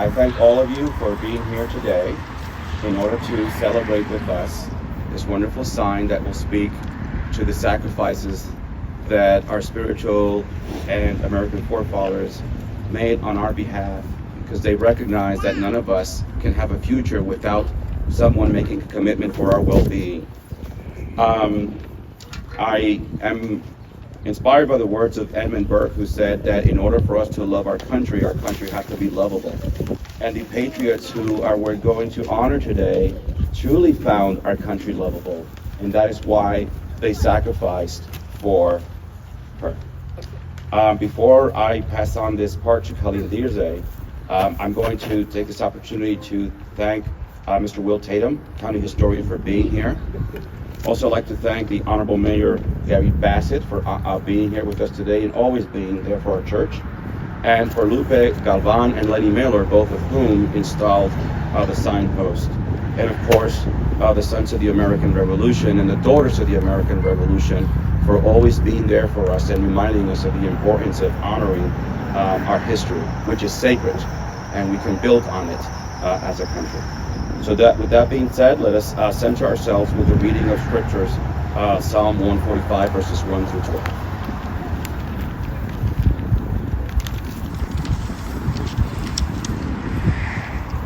I thank all of you for being here today in order to celebrate with us this wonderful sign that will speak to the sacrifices that our spiritual and American forefathers made on our behalf, because they recognize that none of us can have a future without someone making a commitment for our well-being. I am inspired by the words of Edmund Burke, who said that in order for us to love our country has to be lovable. And the patriots who we're going to honor today truly found our country lovable, and that is why they sacrificed for her. Before I pass on this part to Colleen Dierze, I'm going to take this opportunity to thank Mr. Will Tatum, County Historian, for being here. Also like to thank the Honorable Mayor Gary Bassett for being here with us today and always being there for our church. And for Lupe Galvan and Lenny Miller, both of whom installed the signpost. And of course, the Sons of the American Revolution and the Daughters of the American Revolution for always being there for us and reminding us of the importance of honoring our history, which is sacred, and we can build on it as a country. So with that being said, let us center ourselves with the reading of scriptures, Psalm 145, verses 1 through 12.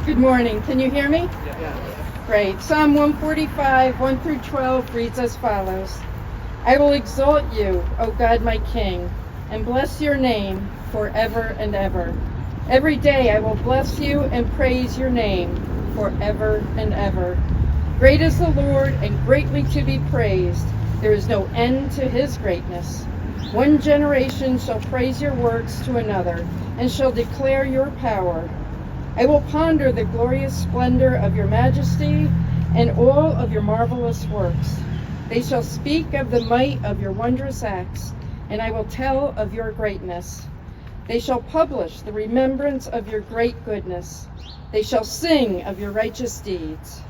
Good morning. Can you hear me? Yeah. Great. Psalm 145, 1 through 12 reads as follows. I will exalt you, O God my King, and bless your name forever and ever. Every day I will bless you and praise your name forever and ever. Great is the Lord and greatly to be praised. There is no end to his greatness. One generation shall praise your works to another and shall declare your power. I will ponder the glorious splendor of your majesty and all of your marvelous works. They shall speak of the might of your wondrous acts, and I will tell of your greatness. They shall publish the remembrance of your great goodness. They shall sing of your righteous deeds.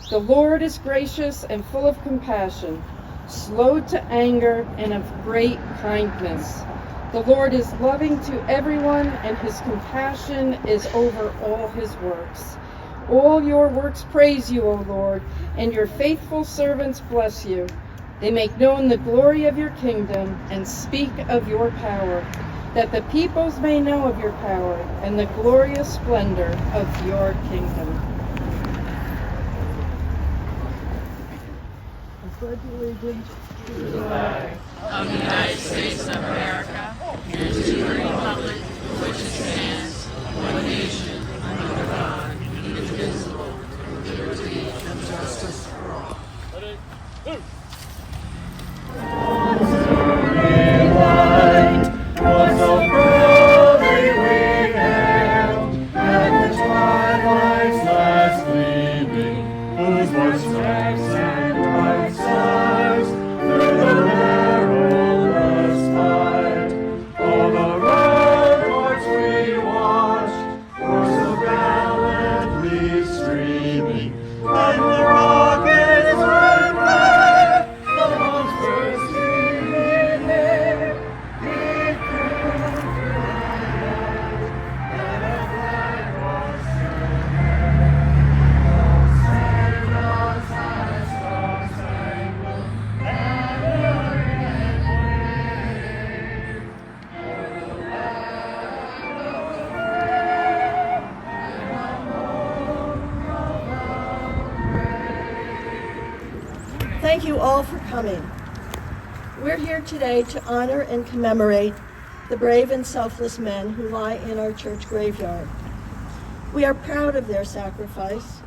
The Lord is gracious and full of compassion, slow to anger and of great kindness. The Lord is loving to everyone, and his compassion is over all his works. All your works praise you, O Lord, and your faithful servants bless you. They make known the glory of your kingdom and speak of your power, that the peoples may know of your power and the glorious splendor of your kingdom. I pledge allegiance to the flag of the United States of America and to the republic for which it stands, one nation, under God, indivisible, with liberty and justice for all. Thank you all for coming. We're here today to honor and commemorate the brave and selfless men who lie in our church graveyard. We are proud of their sacrifice,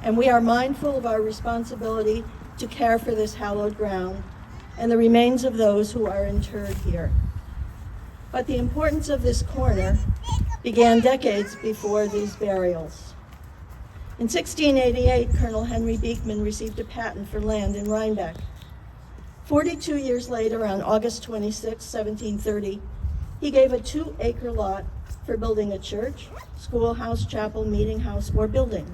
and we are mindful of our responsibility to care for this hallowed ground and the remains of those who are interred here. But the importance of this corner began decades before these burials. In 1688, Colonel Henry Beekman received a patent for land in Rhinebeck. 42 years later, on August 26, 1730, he gave a 2-acre lot for building a church, schoolhouse, chapel, meeting house, or building.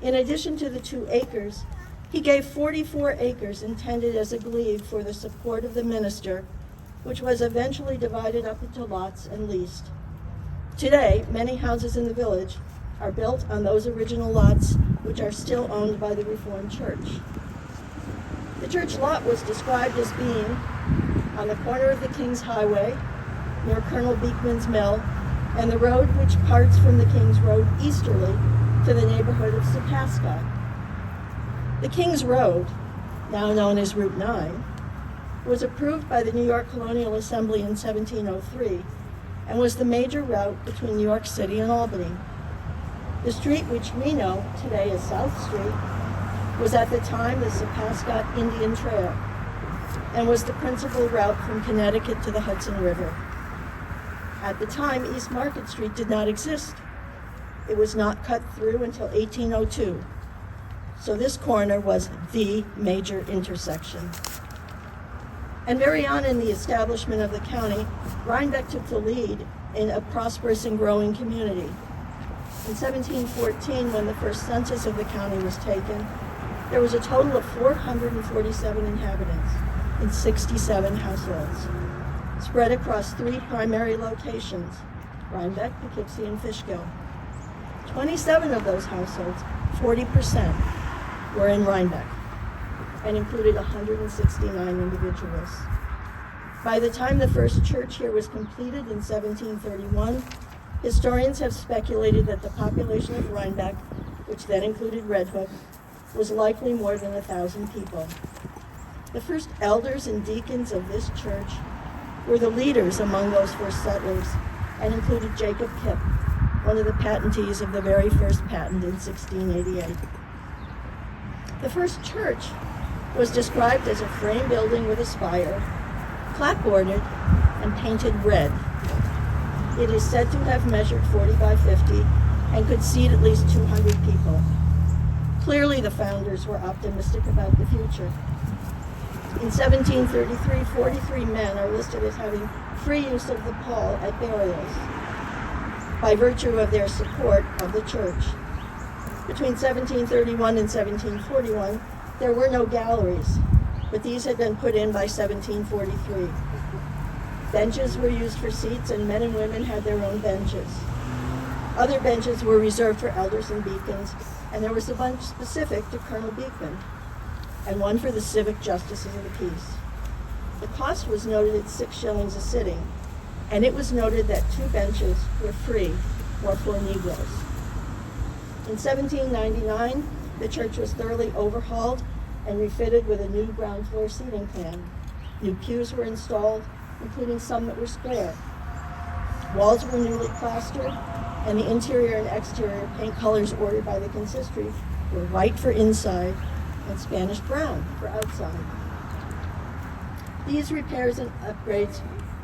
In addition to the 2 acres, he gave 44 acres intended as a glebe for the support of the minister, which was eventually divided up into lots and leased. Today, many houses in the village are built on those original lots which are still owned by the Reformed Church. The church lot was described as being on the corner of the King's Highway, near Colonel Beekman's Mill, and the road which parts from the King's Road easterly to the neighborhood of Sepaska. The King's Road, now known as Route 9, was approved by the New York Colonial Assembly in 1703 and was the major route between New York City and Albany. The street, which we know today as South Street, was at the time the Sepaska Indian Trail and was the principal route from Connecticut to the Hudson River. At the time, East Market Street did not exist. It was not cut through until 1802. So this corner was the major intersection. And very on in the establishment of the county, Rhinebeck took the lead in a prosperous and growing community. In 1714, when the first census of the county was taken, there was a total of 447 inhabitants in 67 households, spread across 3 primary locations, Rhinebeck, Poughkeepsie, and Fishkill. 27 of those households, 40%, were in Rhinebeck and included 169 individuals. By the time the first church here was completed in 1731, historians have speculated that the population of Rhinebeck, which then included Red Hook, was likely more than 1,000 people. The first elders and deacons of this church were the leaders among those first settlers and included Jacob Kipp, one of the patentees of the very first patent in 1688. The first church was described as a frame building with a spire, clapboarded, and painted red. It is said to have measured 40 by 50 and could seat at least 200 people. Clearly, the founders were optimistic about the future. In 1733, 43 men are listed as having free use of the pall at burials by virtue of their support of the church. Between 1731 and 1741, there were no galleries, but these had been put in by 1743. Benches were used for seats, and men and women had their own benches. Other benches were reserved for elders and deacons, and there was a bunch specific to Colonel Beekman, and one for the civic justices of the peace. The cost was noted at 6 shillings a sitting, and it was noted that 2 benches were free or for Negroes. In 1799, the church was thoroughly overhauled and refitted with a new ground floor seating plan. New pews were installed, including some that were square. Walls were newly plastered, and the interior and exterior paint colors ordered by the consistory were white for inside and Spanish brown for outside. These repairs and upgrades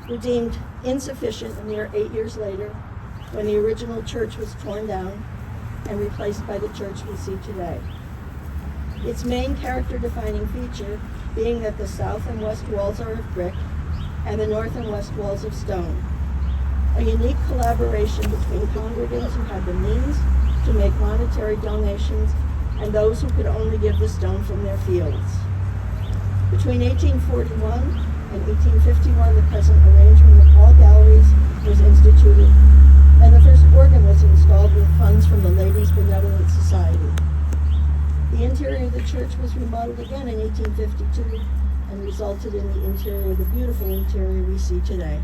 were deemed insufficient a mere 8 years later, when the original church was torn down and replaced by the church we see today. Its main character-defining feature being that the south and west walls are of brick and the north and west walls of stone. A unique collaboration between congregants who had the means to make monetary donations and those who could only give the stone from their fields. Between 1841 and 1851, the present arrangement of all galleries was instituted, and the first organ was installed with funds from the Ladies' Benevolent Society. The interior of the church was remodeled again in 1852 and resulted in the beautiful interior we see today.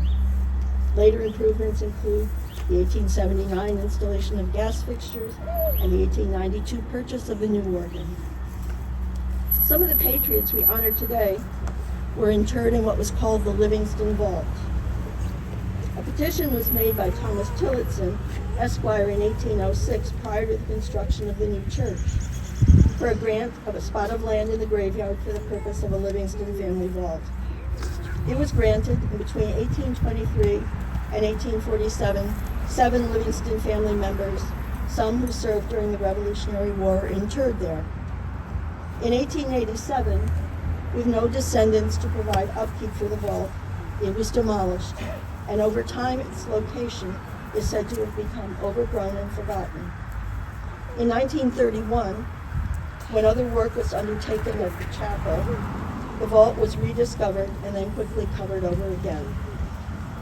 Later improvements include the 1879 installation of gas fixtures and the 1892 purchase of the new organ. Some of the patriots we honor today were interred in what was called the Livingston Vault. A petition was made by Thomas Tillotson, Esquire, in 1806, prior to the construction of the new church, for a grant of a spot of land in the graveyard for the purpose of a Livingston family vault. It was granted, and between 1823 and 1847, 7 Livingston family members, some who served during the Revolutionary War, were interred there. In 1887, with no descendants to provide upkeep for the vault, it was demolished, and over time its location is said to have become overgrown and forgotten. In 1931, when other work was undertaken at the chapel, the vault was rediscovered and then quickly covered over again.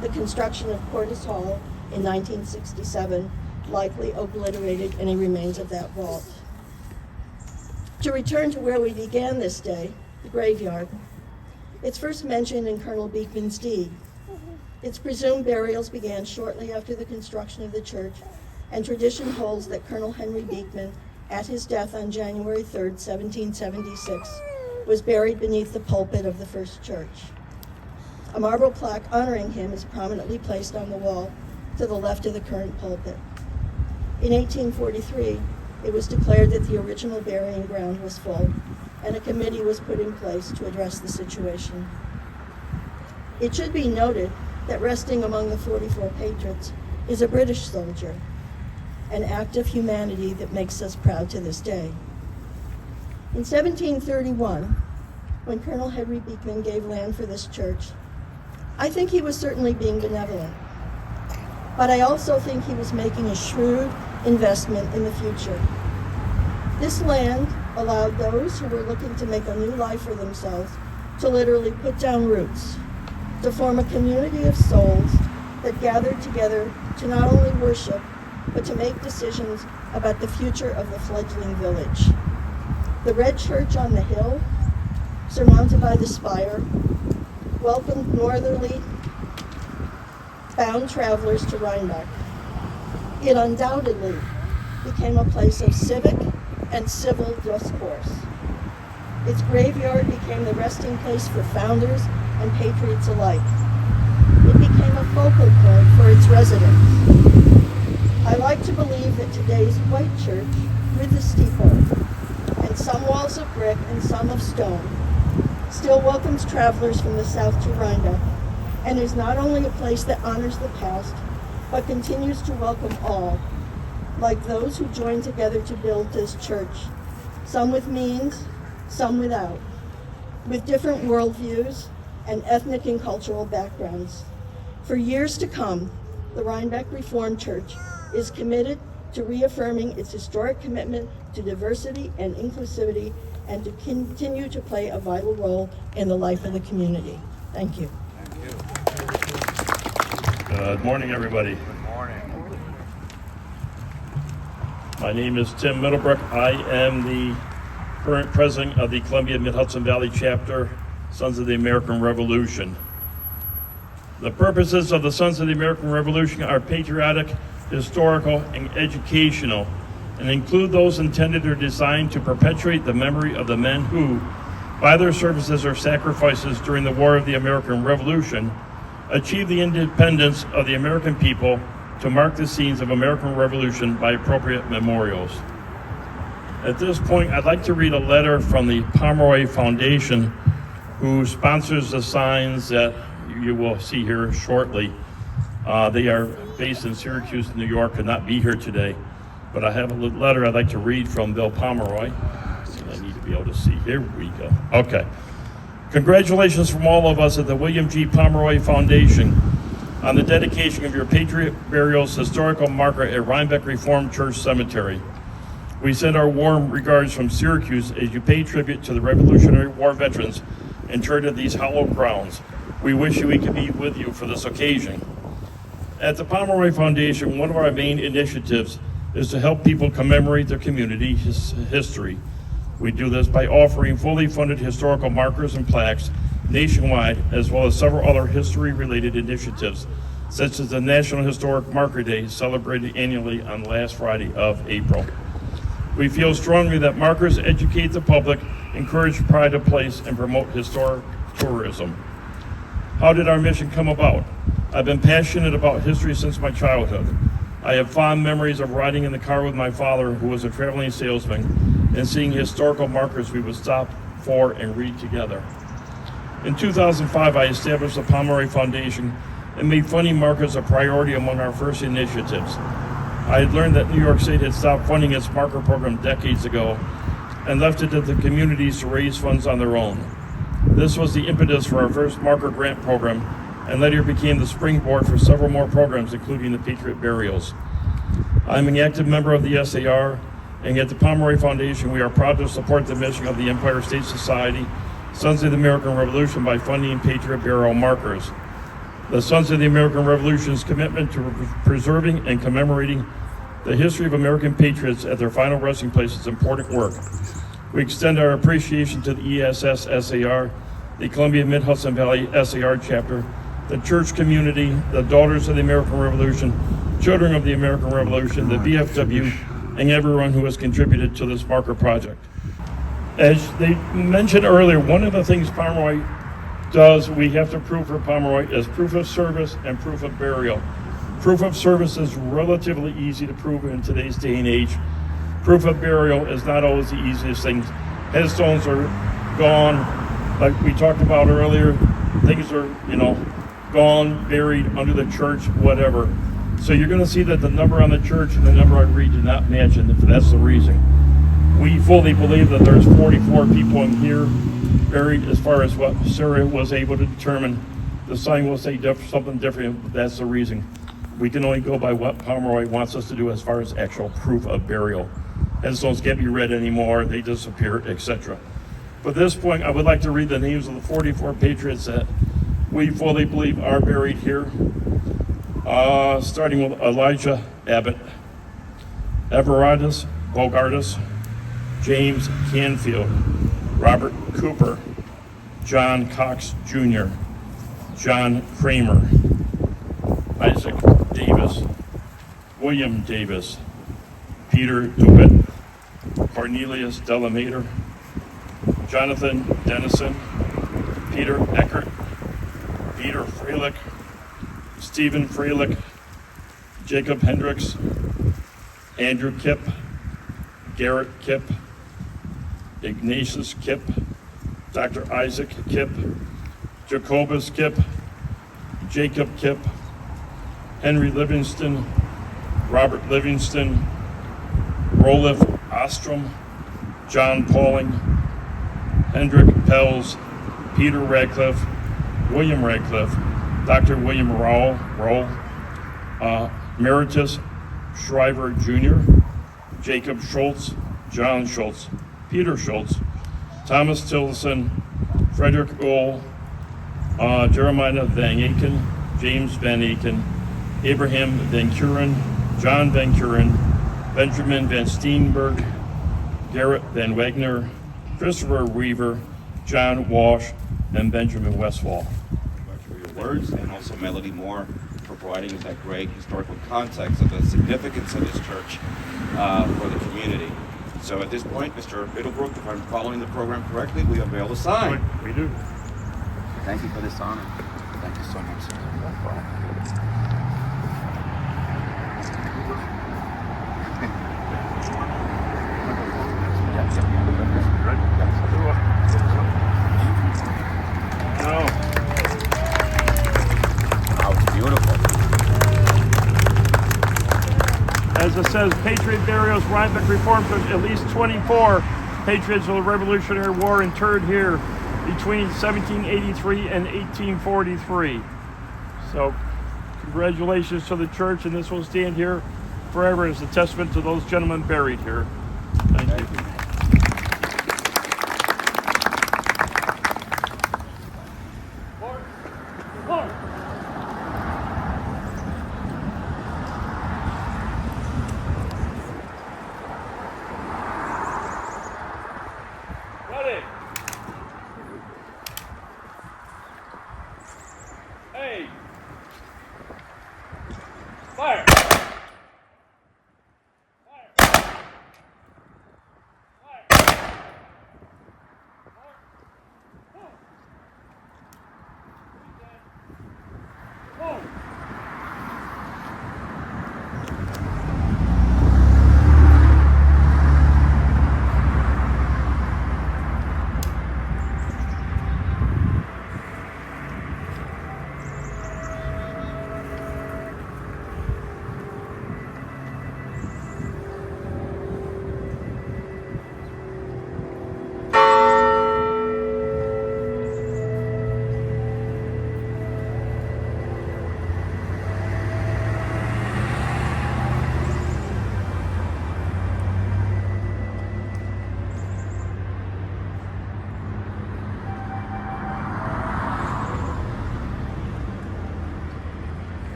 The construction of Cordes Hall in 1967 likely obliterated any remains of that vault. To return to where we began this day, the graveyard, it's first mentioned in Colonel Beekman's deed. Its presumed burials began shortly after the construction of the church, and tradition holds that Colonel Henry Beekman, at his death on January 3, 1776, was buried beneath the pulpit of the first church. A marble plaque honoring him is prominently placed on the wall to the left of the current pulpit. In 1843, it was declared that the original burying ground was full, and a committee was put in place to address the situation. It should be noted that resting among the 44 patriots is a British soldier, an act of humanity that makes us proud to this day. In 1731, when Colonel Henry Beekman gave land for this church, I think he was certainly being benevolent, but I also think he was making a shrewd investment in the future. This land allowed those who were looking to make a new life for themselves to literally put down roots, to form a community of souls that gathered together to not only worship, but to make decisions about the future of the fledgling village. The red church on the hill, surmounted by the spire, welcomed northerly bound travelers to Rhinebeck. It undoubtedly became a place of civic and civil discourse. Its graveyard became the resting place for founders and patriots alike. It became a focal point for its residents. I like to believe that today's white church, with the steeple and some walls of brick and some of stone, still welcomes travelers from the south to Rhinebeck, and is not only a place that honors the past, but continues to welcome all, like those who joined together to build this church, some with means, some without, with different worldviews and ethnic and cultural backgrounds. For years to come, the Rhinebeck Reformed Church is committed to reaffirming its historic commitment to diversity and inclusivity, and to continue to play a vital role in the life of the community. Thank you. Good morning, everybody. Good morning. My name is Tim Middlebrook. I am the current president of the Columbia Mid-Hudson Valley Chapter, Sons of the American Revolution. The purposes of the Sons of the American Revolution are patriotic, historical, and educational, and include those intended or designed to perpetuate the memory of the men who, by their services or sacrifices during the War of the American Revolution, achieved the independence of the American people, to mark the scenes of American Revolution by appropriate memorials. At this point, I'd like to read a letter from the Pomeroy Foundation, who sponsors the signs that you will see here shortly. They are based in Syracuse, New York, could not be here today, but I have a letter I'd like to read from Bill Pomeroy. I need to be able to see. Here we go. Okay. Congratulations from all of us at the William G. Pomeroy Foundation on the dedication of your Patriot Burials historical marker at Rhinebeck Reformed Church Cemetery. We send our warm regards from Syracuse as you pay tribute to the Revolutionary War veterans interred at these hallowed grounds. We wish we could be with you for this occasion. At the Pomeroy Foundation, one of our main initiatives is to help people commemorate their community history. We do this by offering fully funded historical markers and plaques nationwide, as well as several other history-related initiatives, such as the National Historic Marker Day, celebrated annually on last Friday of April. We feel strongly that markers educate the public, encourage pride of place, and promote historic tourism. How did our mission come about? I've been passionate about history since my childhood. I have fond memories of riding in the car with my father, who was a traveling salesman, and seeing historical markers we would stop for and read together. In 2005, I established the Pomeroy Foundation and made funding markers a priority among our first initiatives. I had learned that New York State had stopped funding its marker program decades ago and left it to the communities to raise funds on their own. This was the impetus for our first marker grant program, and later became the springboard for several more programs, including the Patriot Burials. I'm an active member of the SAR, and at the Pomeroy Foundation, we are proud to support the mission of the Empire State Society, Sons of the American Revolution, by funding Patriot Burial markers. the Sons of the American Revolution's commitment to preserving and commemorating the history of American patriots at their final resting place is important work. We extend our appreciation to the ESS SAR, the Columbia Mid-Hudson Valley SAR chapter, the church community, the Daughters of the American Revolution, Children of the American Revolution, the VFW, and everyone who has contributed to this marker project. As they mentioned earlier, one of the things Pomeroy does, we have to prove for Pomeroy, is proof of service and proof of burial. Proof of service is relatively easy to prove in today's day and age. Proof of burial is not always the easiest thing. Headstones are gone, like we talked about earlier. Things are, gone, buried under the church, whatever. So you're going to see that the number on the church and the number I read do not match, and that's the reason. We fully believe that there's 44 people in here buried, as far as what Sarah was able to determine. The sign will say something different, but that's the reason. We can only go by what Pomeroy wants us to do as far as actual proof of burial. Headstones can't be read anymore, they disappear, etc. But at this point, I would like to read the names of the 44 patriots that we fully believe are buried here. Starting with Elijah Abbott, Everardus Bogardus, James Canfield, Robert Cooper, John Cox Jr., John Kramer, Isaac Davis, William Davis, Peter DeWitt, Cornelius Delamater, Jonathan Dennison, Peter Eckert, Peter Freilich, Stephen Freilich, Jacob Hendricks, Andrew Kipp, Garrett Kipp, Ignatius Kipp, Dr. Isaac Kipp, Jacobus Kipp, Jacob Kipp, Henry Livingston, Robert Livingston, Rolif Ostrom, John Pauling, Hendrik Pels, Peter Radcliffe, William Radcliffe, Dr. William Rowell, Meritus Shriver Jr., Jacob Schultz, John Schultz, Peter Schultz, Thomas Tilson, Frederick Ull, Jeremiah Van Aken, James Van Aken, Abraham Van Kuren, John Van Kuren, Benjamin Van Steenberg, Garrett Van Wagner, Christopher Weaver, John Walsh, and Benjamin Westfall. For your words, and also Melody Moore for providing us that great historical context of the significance of this church for the community. So at this point, Mr. Middlebrook, if I'm following the program correctly, we unveil the sign. We do. Thank you for this honor. Thank you so much, sir. No problem. Wow, it's beautiful. As it says, Patriot burials, Rhinebeck Reformed, there's at least 24 patriots of the Revolutionary War interred here between 1783 and 1843. So, congratulations to the church, and this will stand here forever as a testament to those gentlemen buried here. Thank you.